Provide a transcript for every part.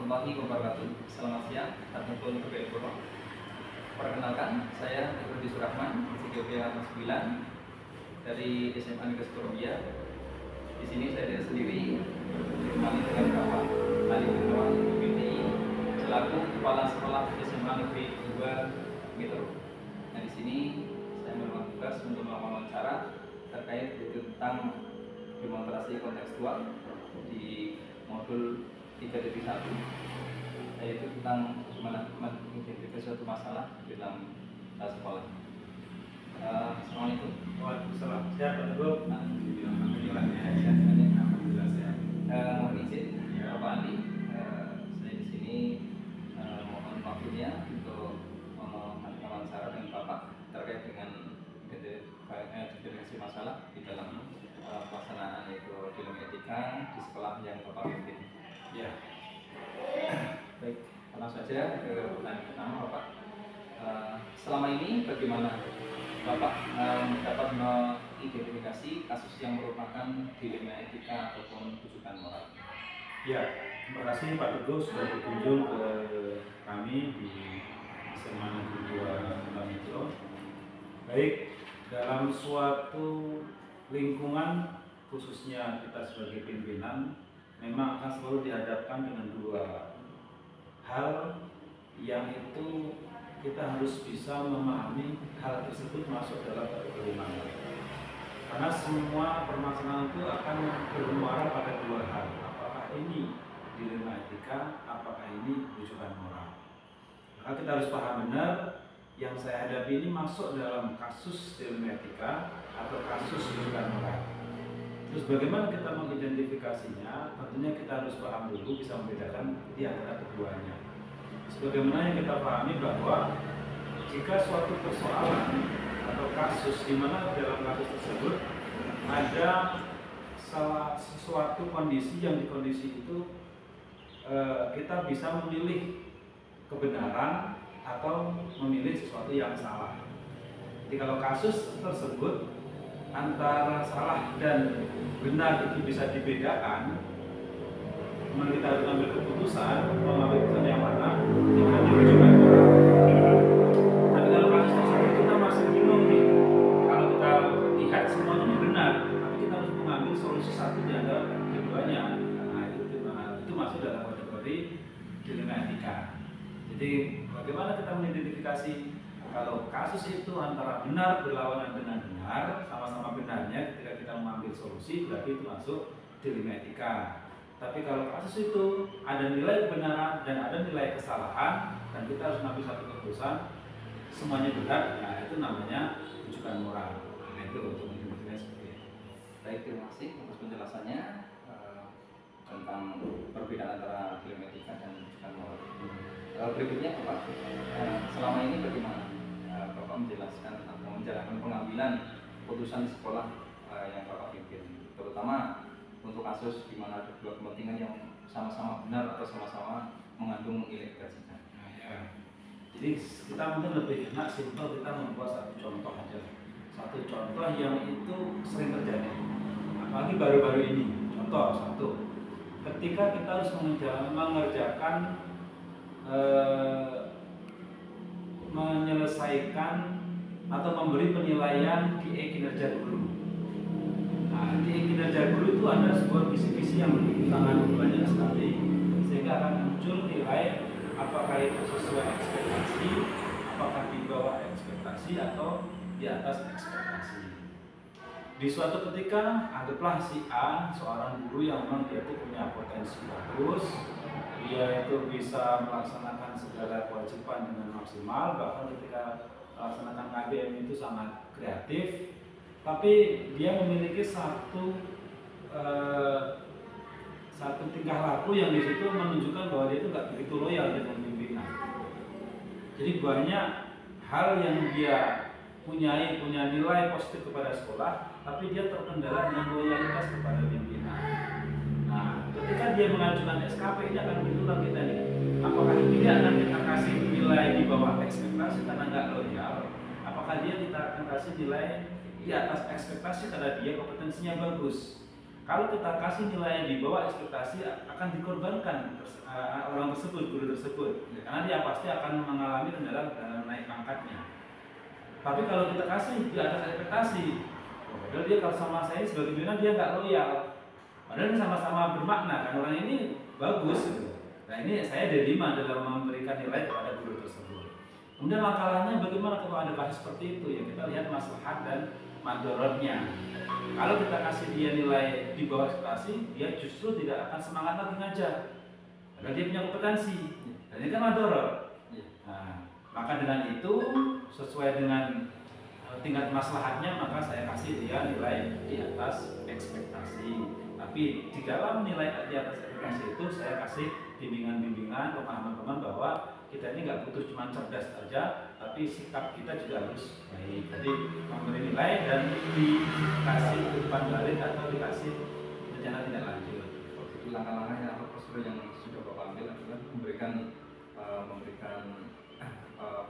warahmatullahi wabarakatuh. Selamat siang, Assalamualaikum warahmatullahi wabarakatuh. Perkenalkan, saya Rudi Surahman, CGP kelas 9 dari SMA Negeri Surabaya. Di sini saya tidak sendiri, ditemani dengan Bapak Ali Gunawan BPI selaku Kepala Sekolah SMA Negeri 2 Metro. Nah, di sini saya menerima tugas untuk melakukan wawancara terkait tentang demonstrasi kontekstual di modul 3.1, yaitu tentang bagaimana mengidentifikasi suatu masalah di dalam sekolah. Assalamualaikum. Waalaikumsalam. Siap, Pak. Alhamdulillah sehat. Mohon izin, Bapak Ali, saya di sini mohon waktunya untuk melakukan wawancara dengan Bapak terkait dengan identifikasi masalah di dalam pelaksanaan itu ilmu etika di sekolah yang Bapak pimpin. Ya. Baik, langsung saja ke pertanyaan pertama, Bapak. Selama ini bagaimana Bapak dapat mengidentifikasi kasus yang merupakan dilema etika ataupun rujukan moral? Ya, terima kasih Pak Teguh sudah berkunjung ke kami di SMA Negeri 2 Metro. Baik, dalam suatu lingkungan khususnya kita sebagai pimpinan memang akan selalu dihadapkan dengan dua hal yang itu kita harus bisa memahami hal tersebut masuk dalam kategori mana. Karena semua permasalahan itu akan bermuara pada dua hal. Apakah ini dilema etika, apakah ini rujukan moral. Maka kita harus paham benar yang saya hadapi ini masuk dalam kasus dilema etika atau kasus rujukan moral. Terus bagaimana kita mengidentifikasinya? Tentunya kita harus paham dulu, bisa membedakan di antara keduanya. Sebagaimana yang kita pahami bahwa jika suatu persoalan atau kasus di mana dalam kasus tersebut ada sesuatu kondisi yang di kondisi itu kita bisa memilih kebenaran atau memilih sesuatu yang salah. Jadi kalau kasus tersebut antara salah dan benar itu bisa dibedakan, kemudian kita harus mengambil keputusan yang mana kita dirujukan moral. Tapi kalau kasus tersebut kita masih bingung nih, kalau kita lihat semuanya ini benar, tapi kita harus mengambil solusi satu di antara keduanya. Nah itu masuk dalam kategori dilema etika. Jadi bagaimana kita mengidentifikasi kalau kasus itu antara benar berlawanan dengan benar, sama-sama benarnya ketika kita mengambil solusi, berarti itu masuk dilema etika. Tapi kalau kasus itu ada nilai kebenaran dan ada nilai kesalahan, dan kita harus mengambil satu keputusan semuanya benar, nah itu namanya rujukan moral. Nah itu untuk mengidentifikasi seperti itu. Baik, terima kasih atas penjelasannya tentang perbedaan antara dilema etika dan rujukan moral. Berikutnya Bapak, selama ini bagaimana Bapak menjelaskan atau menjalankan pengambilan putusan di sekolah yang Bapak pimpin, terutama untuk kasus di mana ada dua kepentingan yang sama-sama benar atau sama-sama mengandung nilai kebajikan. Nah, ya. Jadi kita mungkin lebih enak simpel kita membuat satu contoh aja, satu contoh yang itu sering terjadi, apalagi baru-baru ini. Contoh satu, ketika kita harus mengerjakan menyelesaikan atau memberi penilaian DE kinerja guru. Nah, DE kinerja guru itu ada sebuah visi-visi yang sangat banyak sekali, sehingga akan muncul nilai apakah itu sesuai ekspektasi, apakah di bawah ekspektasi atau di atas ekspektasi. Di suatu ketika, anggaplah si A seorang guru yang memang dia itu punya potensi bagus, dia itu bisa melaksanakan segala kewajiban dengan maksimal, bahkan ketika melaksanakan KBM itu sangat kreatif, tapi dia memiliki satu tingkah laku yang di situ menunjukkan bahwa dia itu nggak begitu loyal dengan pimpinan. Jadi banyak hal yang dia punya nilai positif kepada sekolah, tapi dia terkendala dengan loyalitas kepada pimpinan. Nah, ketika dia mengajukan SKP, ini akan menentukan kita nih, apakah dia akan kita kasih nilai di bawah ekspektasi karena nggak loyal, apakah dia kita akan kasih nilai di atas ekspektasi karena dia kompetensinya bagus. Kalau kita kasih nilai di bawah ekspektasi, akan dikorbankan orang tersebut, guru tersebut, karena dia pasti akan mengalami kendala dalam naik pangkatnya. Tapi kalau kita kasih di atas ekspektasi, padahal dia kalau sama saya sebagai pimpinan dia nggak loyal, padahal ini sama-sama bermakna kan, orang ini bagus gitu. Nah ini saya delima dalam memberikan nilai kepada guru tersebut. Kemudian langkah-langkahnya bagaimana kalau ada kasus seperti itu, ya kita lihat maslahat dan madorotnya. Kalau kita kasih dia nilai di bawah ekspektasi, dia justru tidak akan semangat lagi ngajar, karena dia punya kompetensi, dan ini kan madorot. Nah, maka dengan itu sesuai dengan tingkat maslahatnya, maka saya kasih dia nilai di atas ekspektasi. Tapi di dalam nilai di atas ekspektasi itu saya kasih bimbingan-bimbingan, pemahaman-pemahaman bahwa kita ini nggak butuh cuma cerdas saja, tapi sikap kita juga harus baik. Jadi memberi nilai dan dikasih umpan balik atau dikasih rencana tindak lanjut. Itu langkah-langkahnya atau prosedur yang sudah Bapak ambil adalah memberikan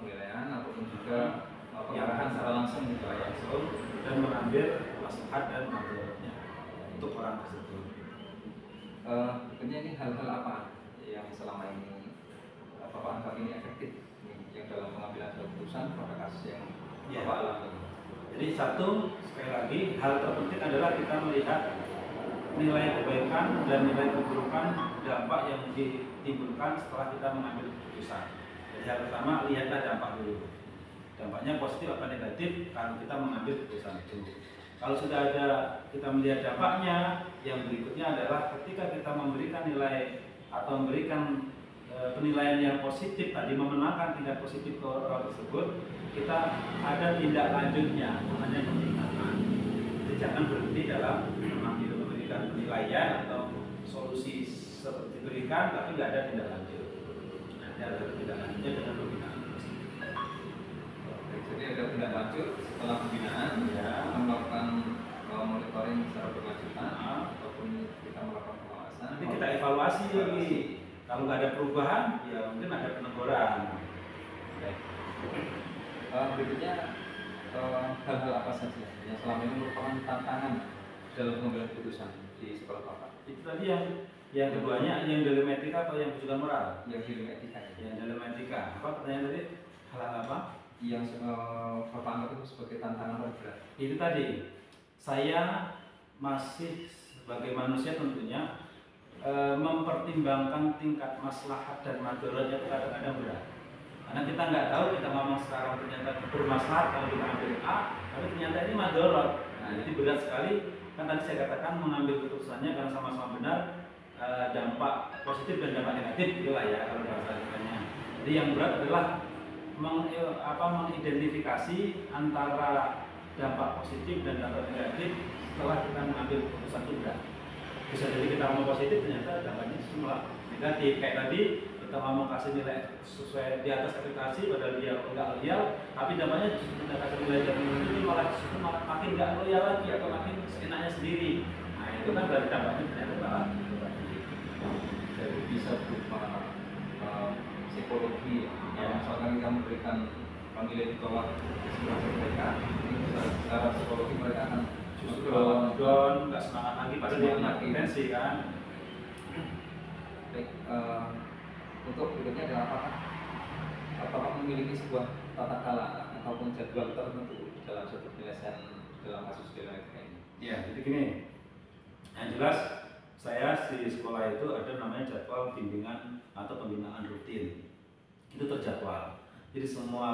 penilaian ataupun juga pengarahan secara langsung gitu ya, dan mengambil maslahat dan manfaatnya untuk orang tersebut. Berikutnya ini hal-hal apa yang selama ini Bapak anggap ini efektif yang dalam pengambilan suatu keputusan pada kasus yang Bapak alami? Jadi satu, sekali lagi, hal terpenting adalah kita melihat nilai kebaikan dan nilai keburukan dampak yang ditimbulkan setelah kita mengambil keputusan. Jadi yang pertama, lihatlah dampak dulu. Dampaknya positif atau negatif kalau kita mengambil keputusan itu. Kalau sudah ada kita melihat dampaknya, yang berikutnya adalah ketika kita memberikan nilai atau memberikan penilaian yang positif tadi, memenangkan tindak positif ke orang tersebut, kita ada tindak lanjutnya, namanya peningkatan. Jadi jangan berhenti dalam memberikan penilaian atau solusi seperti diberikan, tapi nggak ada tindak lanjut. Nanti ada tindak lanjutnya dengan pembinaan. Jadi ada tindak lanjut setelah pembinaan, ya, melakukan monitoring secara berkelanjutan, ataupun kita melakukan pengawasan. Nanti kita evaluasi lagi. Kalau nggak ada perubahan, ya mungkin ada peneguran. Berikutnya hal-hal apa saja yang selama ini merupakan tantangan dalam pengambilan keputusan di sekolah Bapak? Itu tadi yang keduanya, yang dalam etika atau yang kejujuran moral? Yang dalam etika. Yang dalam etika. Apa pertanyaan tadi? Hal apa? Yang Bapak anggap itu sebagai tantangan berat. Itu tadi. Saya masih sebagai manusia tentunya mempertimbangkan tingkat maslahat dan madorotnya itu kadang-kadang berat. Karena kita nggak tahu, kita ngomong sekarang ternyata bermaslahat kalau kita ambil A, tapi ternyata ini madorot. Nah, jadi berat sekali. Kan tadi saya katakan mengambil keputusannya karena sama-sama benar, dampak positif dan dampak negatif itulah ya kalau bahasa katanya. Jadi yang berat adalah mengidentifikasi antara dampak positif dan dampak negatif setelah kita mengambil keputusan itu berat. Bisa jadi kita mau positif ternyata dampaknya semula negatif. Kayak tadi kita mau kasih nilai sesuai di atas ekspektasi padahal dia enggak loyal, tapi dampaknya justru kita kasih nilai yang itu malah makin enggak loyal lagi atau makin seenaknya sendiri. Nah itu kan dari dampaknya ternyata malah negatif. Jadi bisa berupa psikologi ya, misalkan kita memberikan penilaian di bawah ekspektasi mereka, ini secara psikologi mereka akan justru down, nggak semangat lagi, padahal dia punya potensi kan. Baik, untuk berikutnya adalah apakah memiliki sebuah tata cara ataupun jadwal tertentu dalam suatu penyelesaian dalam kasus pidana ini? Ya, jadi gini, yang jelas saya di sekolah itu ada namanya jadwal bimbingan atau pembinaan rutin. Itu terjadwal. Jadi semua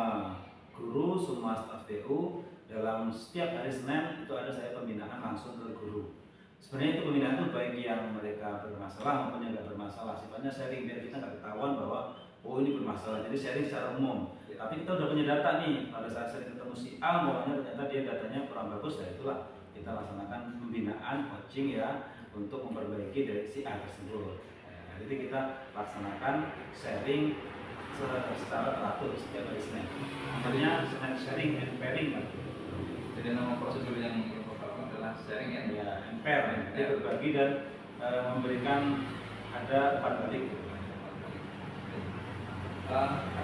guru, semua staf TU dalam setiap hari Senin itu ada saya pembinaan langsung ke guru. Sebenarnya itu pembinaan itu baik yang mereka bermasalah maupun yang nggak bermasalah. Sifatnya sharing biar kita nggak ketahuan bahwa oh ini bermasalah. Jadi sharing secara umum. Tapi kita udah punya data nih. Pada saat saya ketemu si A, bahwa ternyata dia datanya kurang bagus, ya itulah kita laksanakan pembinaan coaching ya untuk memperbaiki dari si A tersebut. Nah, jadi kita laksanakan sharing secara teratur setiap hari Senin. Namanya Senin sharing and pairing kan. Jadi nama prosedur yang dilakukan adalah sharing ya? Ya, and pair. Jadi berbagi dan memberikan ada umpan balik.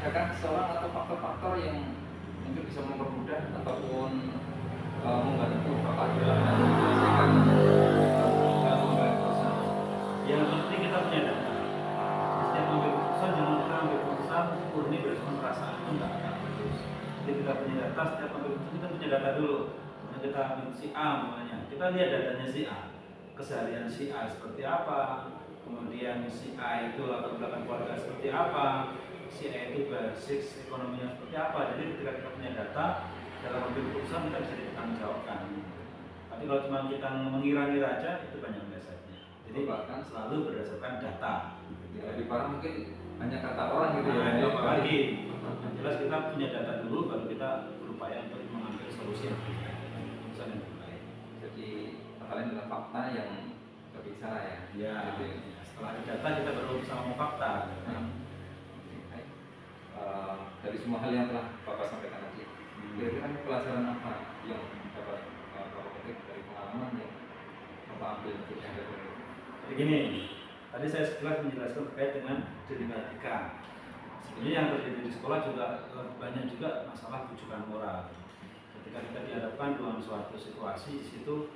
Adakah seorang atau faktor-faktor yang mungkin bisa mempermudah ataupun membantu Bapak dalam menyelesaikan punya data dulu. Nah, kita ambil si A namanya, kita lihat datanya si A, keseharian si A seperti apa, kemudian si A itu latar belakang keluarga seperti apa, si A itu basic ekonominya seperti apa. Jadi ketika kita punya data dalam mengambil keputusan kita bisa dipertanggungjawabkan. Tapi kalau cuma kita mengira-ngira aja itu banyak melesetnya. Jadi bahkan selalu berdasarkan data. Lebih parah mungkin hanya kata orang gitu ya. Apalagi jelas kita punya data dulu baru kita berupaya untuk mengambil solusi yang terbaik, keputusan yang terbaik. Jadi kalian dengan fakta yang berbicara ya. Ya. Gitu. Setelah ada data kita baru bisa ngomong fakta. Dari semua hal yang telah Bapak sampaikan tadi, kira-kira pelajaran apa yang dapat Bapak petik dari pengalaman yang Bapak ambil untuk yang dari ini? Begini, tadi saya sekilas menjelaskan terkait dengan dilematika. Sebenarnya yang terjadi di sekolah juga banyak juga masalah bujukan moral. Ketika kita dihadapkan dalam suatu situasi, di situ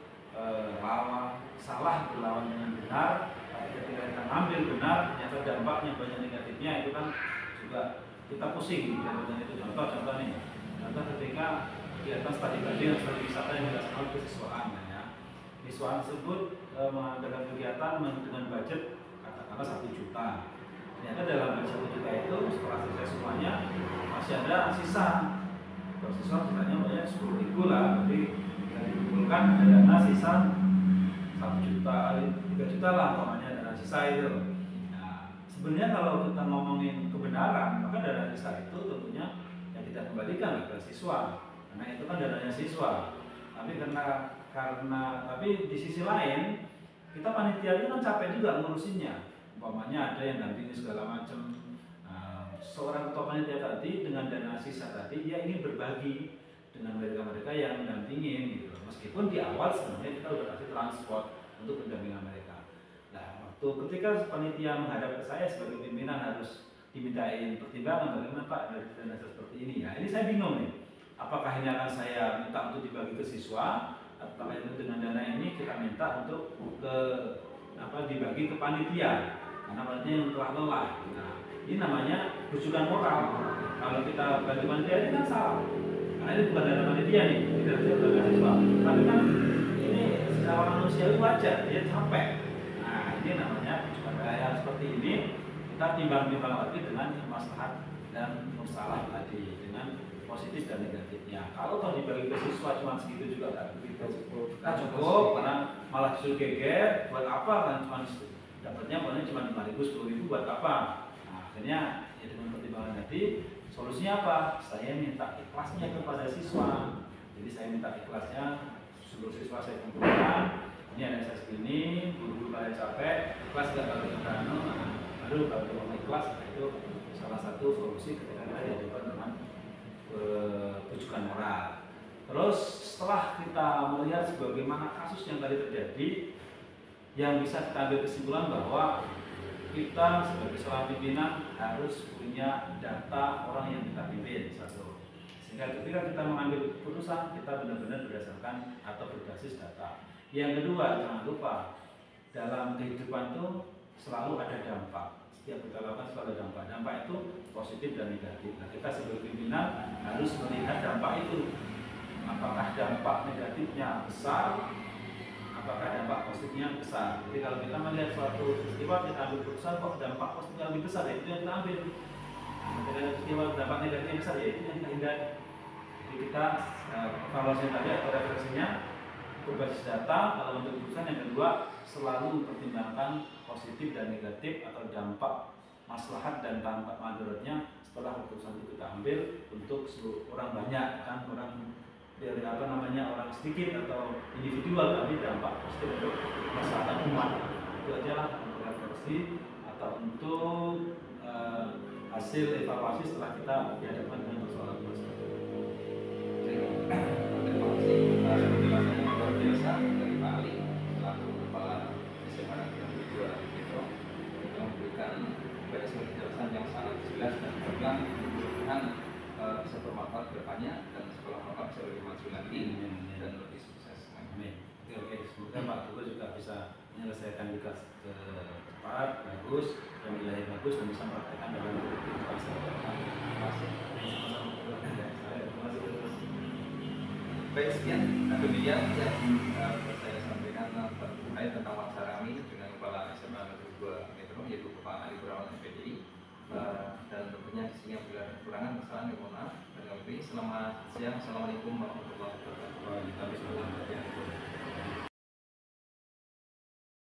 salah berlawan dengan benar, tapi ketika kita ambil benar, ternyata dampaknya banyak negatifnya, itu kan juga kita pusing. Itu contoh nih. Contoh ketika kegiatan studi banding atau studi wisata yang dilaksanakan kesiswaan, ya. Siswaan tersebut mengadakan kegiatan dengan budget katakanlah 1 juta. Ternyata dalam budget 1 juta itu setelah selesai semuanya masih ada sisa. Kalau siswa sisanya banyak 10.000 lah, jadi kita dikumpulkan ada dana sisa 1 juta, 3 juta lah umpamanya dana sisa itu. Nah, sebenarnya kalau kita ngomongin kebenaran, maka dana sisa itu tentunya yang kita kembalikan ke siswa, karena itu kan dananya siswa. Tapi di sisi lain kita panitia itu kan capek juga ngurusinnya. Umpamanya ada yang dampingi segala macam. Seorang ketua panitia tadi dengan dana sisa tadi dia ingin berbagi dengan mereka yang mendampingin gitu. Meskipun di awal sebenarnya kita sudah kasih transport untuk pendampingan mereka. Nah, waktu ketika panitia menghadap ke saya sebagai pimpinan harus dimintain pertimbangan bagaimana Pak dari dana seperti ini ya. Ini saya bingung nih. Apakah ini akan saya minta untuk dibagi ke siswa? Apakah itu dengan dana ini kita minta untuk dibagi ke panitia karena panitia yang telah lelah. Nah, ini namanya rujukan moral. Kalau kita bagi panitia ini kan salah, karena ini bukan dana panitia nih, tidak bagi siswa. Tapi kan ini secara manusiawi wajar, dia capek. Nah, ini namanya rujukan yang seperti ini kita timbang-timbang lagi dengan maslahat dan musalah tadi dengan positif dan negatifnya. Kalau toh dibagi ke siswa cuma segitu juga kan cukup, karena malah justru geger. Buat apa kan cuma dapatnya cuma 5.000 10.000 buat apa? Nah, akhirnya ya dengan pertimbangan tadi solusinya apa? Saya minta ikhlasnya kepada siswa. Jadi saya minta ikhlasnya seluruh siswa saya kumpulkan. Ini ada saya segini, guru-guru pada capek, ikhlas nggak kalau kita baru kalau ikhlas itu salah satu solusi ketika kita dihadapkan dengan rujukan moral. Terus setelah kita melihat bagaimana kasus yang tadi terjadi, yang bisa kita ambil kesimpulan bahwa kita sebagai seorang pimpinan harus punya data orang yang kita pimpin satu. Sehingga ketika kita mengambil keputusan kita benar-benar berdasarkan atau berbasis data. Yang kedua, jangan lupa dalam kehidupan itu selalu ada dampak. Setiap kita lakukan selalu ada dampak. Dampak itu positif dan negatif. Nah, kita sebagai pimpinan harus melihat dampak itu. Apakah dampak negatifnya besar? Apakah dampak positifnya besar? Jadi kalau kita melihat suatu peristiwa, kita ambil keputusan kok dampak positifnya lebih besar, ya itu yang kita ambil. Ketika peristiwa dampak negatifnya besar, ya itu yang kita hindari. Jadi kita evaluasi tadi atau refleksinya berbasis data. Kalau untuk keputusan yang kedua selalu mempertimbangkan positif dan negatif atau dampak maslahat dan dampak madaratnya setelah keputusan itu kita ambil untuk seluruh orang banyak, kan orang dari orang sedikit atau individual, tapi dampak positif untuk masyarakat umat. Itu aja lah untuk refleksi atau untuk hasil evaluasi setelah kita dihadapkan dengan persoalan tersebut. Terima kasih atas penjelasan yang luar biasa dari Pak Ali selaku Kepala SMA Negeri 2 Metro yang memberikan banyak penjelasan yang sangat jelas dan mudah mudahan bisa bermanfaat ke depannya dan sekolah Bapak bisa lebih maju lagi dan lebih sukses. Amin. Oke, semoga Pak Tugas juga bisa menyelesaikan tugas cepat, bagus, dan nilai bagus dan bisa mempraktekkan dalam kehidupan sehari-hari. Terima kasih. Baik, sekian demikian yang saya sampaikan terkait tentang wawancara kami dengan Kepala SMA Negeri 2 Metro, yaitu Kepala Ali Gunawan SPDI. Dan tentunya di sini apabila ada kekurangan kesalahan, mohon maaf. Dan kami selamat siang, assalamualaikum warahmatullahi wabarakatuh. Waalaikumsalam.